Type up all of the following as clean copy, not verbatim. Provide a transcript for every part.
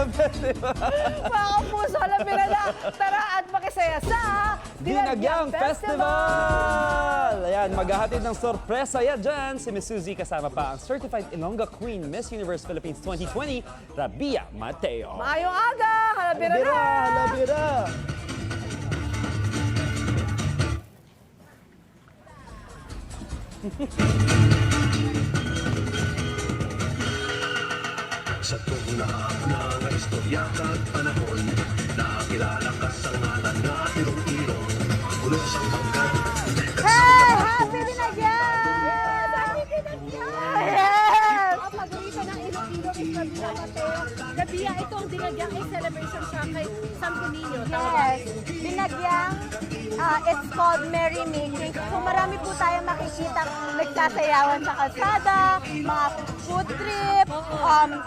Festival! Mga puso, alam na, tara at makisaya sa Dinagyang Festival! Ayan, maghahatid ng sorpresa yan dyan. Si Miss Suzy kasama pa ang Certified Ilongga Queen Miss Universe Philippines 2020, Rabia Mateo. Maayong aga! Halabira na! Halabira! Sa tunglaang ng istorya at panahon, nakakilala ka sa ngalan na irong-irong, ulos ang bangka. Hey! Happy Dinagyan! Happy Dinagyan! Yes! Ang paborito ng Iloilo is Rabia Mateo. Rabia, ito ang Dinagyang ay celebration siya kay Santo Niño. Yes! Dinagyang, it's called Merry Making. So marami po tayong makikita nagsasayawan sa kalsada, mga food trip,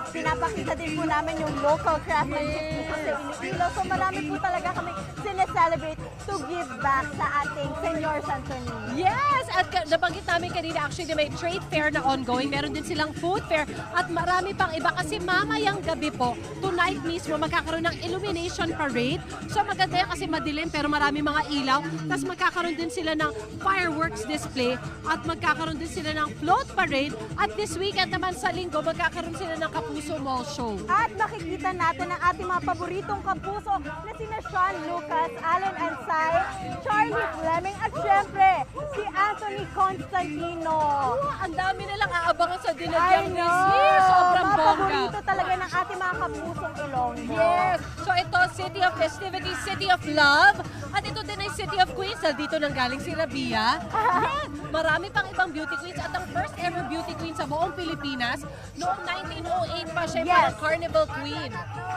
pinapakita din po namin yung local craftsmanship dito sa Iloilo. So marami po talaga kami sineselebrate to give back sa ating Senyor Santo Niño. Yes! At nabanggit namin kanina actually may trade fair na ongoing. Meron din silang food fair at marami pang iba kasi mamayang gabi po, tonight mismo magkakaroon ng illumination parade. So maganda yan kasi madilim pero marami mga ilaw. Tapos magkakaroon din sila ng fireworks display at magkakaroon din sila ng float parade. At this weekend naman sa linggo, magkakaroon sila ng Kapuso Mall Show. At makikita natin ang ating mga paboritong kapuso na sina Sean Lucas, Allen Ansay, Charlie Fleming at syempre si Anthony Constantino. Ang dami nilang aabangan sa I Dinagyang know! this year. Sobrang Mga bongga. paborito talaga ng ating mga kapusong Ilonggo. Yes! So ito, City of Festivity, City of Love. At ito din ay City of Queens. Dito nang galing si Rabia. Yes! Marami pang ibang beauty queens. At ang first ever beauty queen sa buong Pilipinas, noong 1908 pa siya Yes. parang Carnival Queen.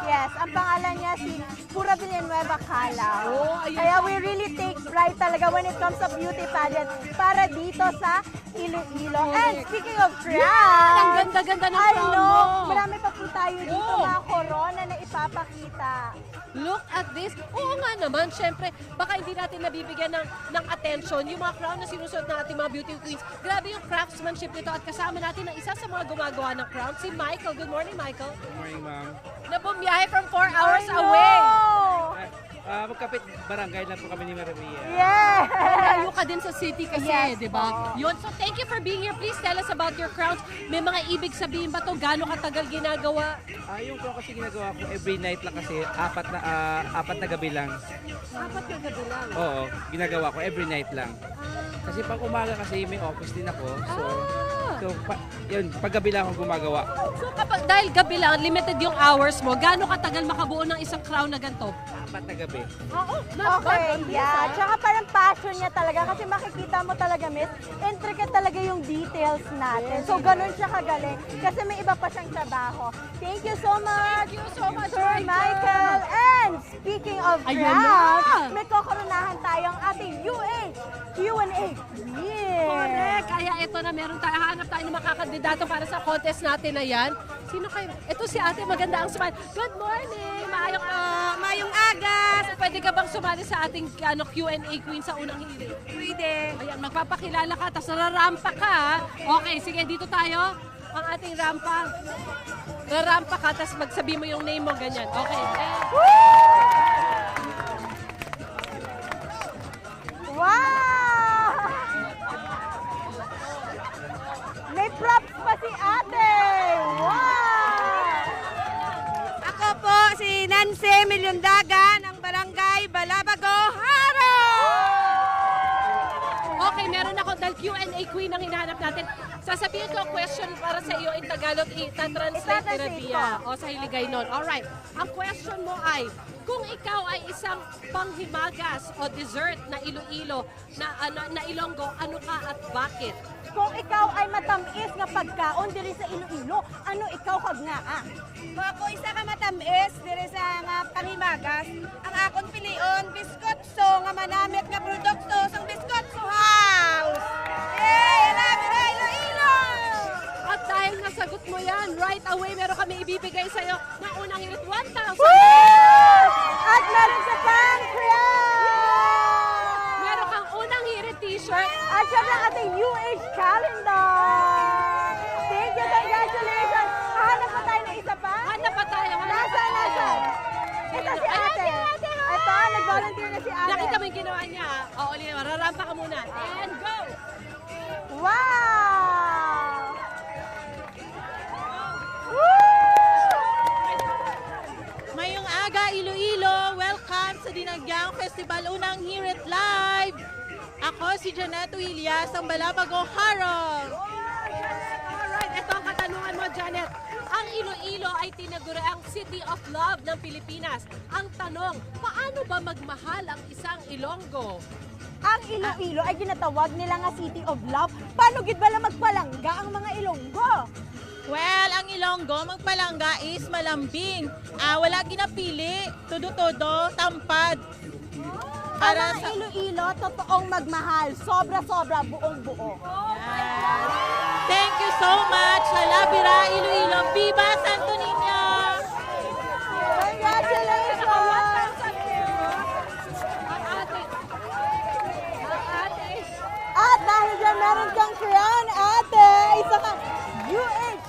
Yes, ang pangalan niya si Pura Villanueva Cala. Oh, ayun. Kaya we really take pride talaga when it comes to beauty pageant para dito sa Iloilo. And speaking of crowns, Ang ganda-ganda ng I crown know, mo. marami pa po tayo dito Oh. mga corona na ipapakita. Look at this. Oo nga naman, syempre, baka hindi natin nabibigyan ng attention yung mga crown na sinusuot ng ating mga beauty queens. Grabe yung craftsmanship nito at kasama natin ang isa sa mga gumagawa ng crown, si Michael. Good morning, Michael. Good morning, ma'am. Na bumiyahe from 4 hours I know! away. Magkapit barangay lang po kami ni Maravilla. Yes! Malayo ka din sa city kasi, Yes, di ba? po. Yun. So thank you for being here. Please tell us about your crowns. May mga ibig sabihin ba to? Gaano katagal ginagawa? Yung ko kasi ginagawa ko every night lang kasi apat na gabi lang. Apat na gabi lang. Oo, ginagawa ko every night lang. Kasi pag umaga kasi may office din ako. Yun, pag gabi lang ako gumagawa. So kapag dahil gabi lang, limited yung hours mo, gaano katagal makabuo ng isang crown na ganito? Apat na gabi. Oo, not Okay, bad. yeah. Tsaka parang passion niya talaga kasi makikita mo talaga, miss, intricate talaga yung details natin. So, ganun siya kagaling kasi may iba pa siyang trabaho. Thank you so much, Thank you so much, Sir Michael. And speaking of Ayan crowns, na. may kokoronahan tayong ating UH Q&A Queen. Correct. Kaya ito na meron tayo. Hanap tayo ng makakandidato para sa contest natin na yan. Sino kayo? Ito si ate, maganda ang smile. Good morning! Mayong aga! So, pwede ka bang sumali sa ating Q&A queen sa unang hiling? Pwede. Ayan, magpapakilala ka, tapos nararampa ka. Ha? Okay, sige, dito tayo. Ang ating rampa. Rarampa ka, tapos magsabi mo yung name mo, ganyan. Okay. Wow! May props pa si ate! Wow! Ako po si Nancy Milyondaga ng Barangay Balabago, Haro! Okay, meron ako dahil Q&A queen ang hinahanap natin. Sasabihin ko ang question para sa iyo in Tagalog, itatranslate ni Itatranslate Rabia. ko. O sa Hiligay nun. Alright. Ang question mo ay, kung ikaw ay isang panghimagas o dessert na Iloilo, na Ilonggo, ano ka at bakit? Kung ikaw ay matamis nga pagkaon diri sa Iloilo, ano ikaw kag nga ah? Kung ako isa ka matamis, dire sa nga panghimagas, ang akong pilion, biskotso nga manamit nga produkto sang biskotso house! Yay! Love you, Iloilo! At dahil nasagot mo yan, right away meron kami ibibigay sa'yo na unang hirit 1,000. At meron ka pang crown! Meron kang unang hirit t-shirt. At syempre ang ating UH calendar! Thank you, congratulations! Hanap pa tayo ng isa pa? Hanap pa tayo. Nasaan na yung ginawa niya. O, ulit, rarampa ka muna. And go! Wow! Ngayong aga, Iloilo, welcome sa Dinagyang Festival. Unang Hear It Live. Ako si Janet Willias, ang Balabagong Harong. Alright, ito ang katanungan mo, Janet. Ang Iloilo ay tinaguri ang City of Love ng Pilipinas. Ang tanong, paano ba magmahal ang isang Ilonggo? Ang Iloilo ay ginatawag nila nga City of Love. Paano gid bala magpalangga ang mga Ilonggo? Well, ang Ilonggo, magpalangga is malambing. Wala ginapili, todo-todo, tampad. Para sa Iloilo, totoong magmahal. Sobra-sobra, buong-buo. Thank you so much. Halabira, Iloilo. Viva Santo Niño! Congratulations! At dahil dyan, meron kang crown, ate. Isa kang UH.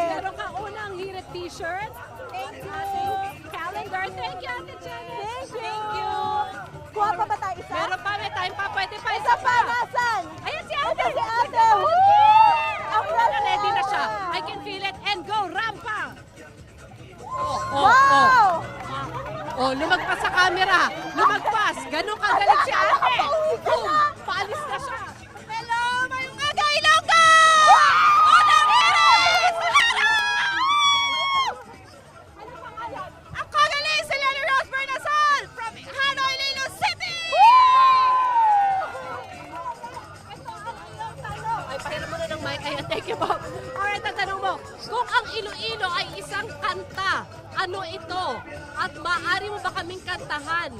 Meron ka unang hirit t-shirt. Thank you. Calendar. Thank you, Ate Janet. Thank you. Kuha pa ba tayo isa? Meron pa, may time pa. Pwede pa Isa pa, nasan? Ayan si Ate. Ito si ate. Woo! Ang Ready na siya. I can feel it. And go, rampa. Wow! Oh, lumagpas sa camera. Lumagpas. Ganun kagaling si Ate. Boom. Paalis na siya. Hello, mayong aga, Ilonggo! Unang hirit! Ako galing si Lenny Rose Bernasol from Hanoi, Iloilo City! Ay, pahiram mo na ng mic. Ayan, thank you po. Alright, ang tanong mo, kung ang Iloilo ay isang kanta, ano ito? At maaari mo ba kaming kantahan?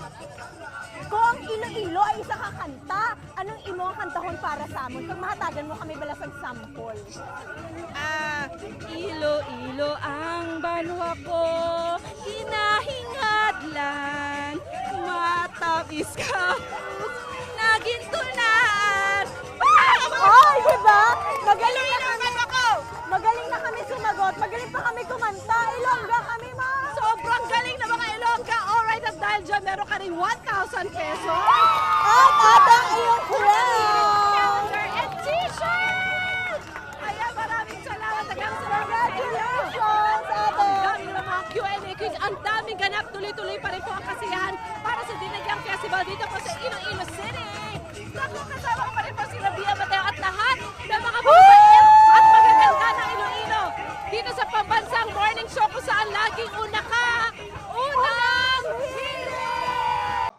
Kung ang Iloilo ay isa ka kanta, anong imo ang kantahon para sa amon? Kung mahatagan mo kami balasag sample. Iloilo ang banwa ko, hinahingadlan, matamis ka, nagintunan. Ay, diba? Magaling na Iloilo kami. ang ako! Magaling na kami sumagot. Magaling pa kami kumanta. Ilongga kami, ma. Sobrang galing na mga Ilongga. Alright, at dahil dyan, meron ka rin 1,000 pesos. At atang iyong crown. Calendar and t-shirt! Ayan, maraming salamat. Congratulations, ate. Ang dami ng mga Q&A quiz. Ang daming ganap. Tuloy-tuloy pa rin po ang kasiyahan para sa Dinagyang Festival dito po sa Iloilo City. Naku, kasama pa rin po si Rabia Mateo at lahat ng mga mababait at magaganda ng Iloilo. Dito sa pambansang morning show kung saan laging una ka. Unang hirit!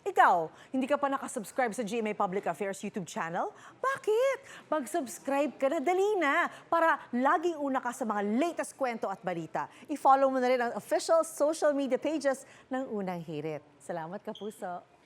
Ikaw, hindi ka pa nakasubscribe sa GMA Public Affairs YouTube channel? Bakit? Mag-subscribe ka na, dali na, para laging una ka sa mga latest kwento at balita. I-follow mo na rin ang official social media pages ng Unang Hirit. Salamat, Kapuso.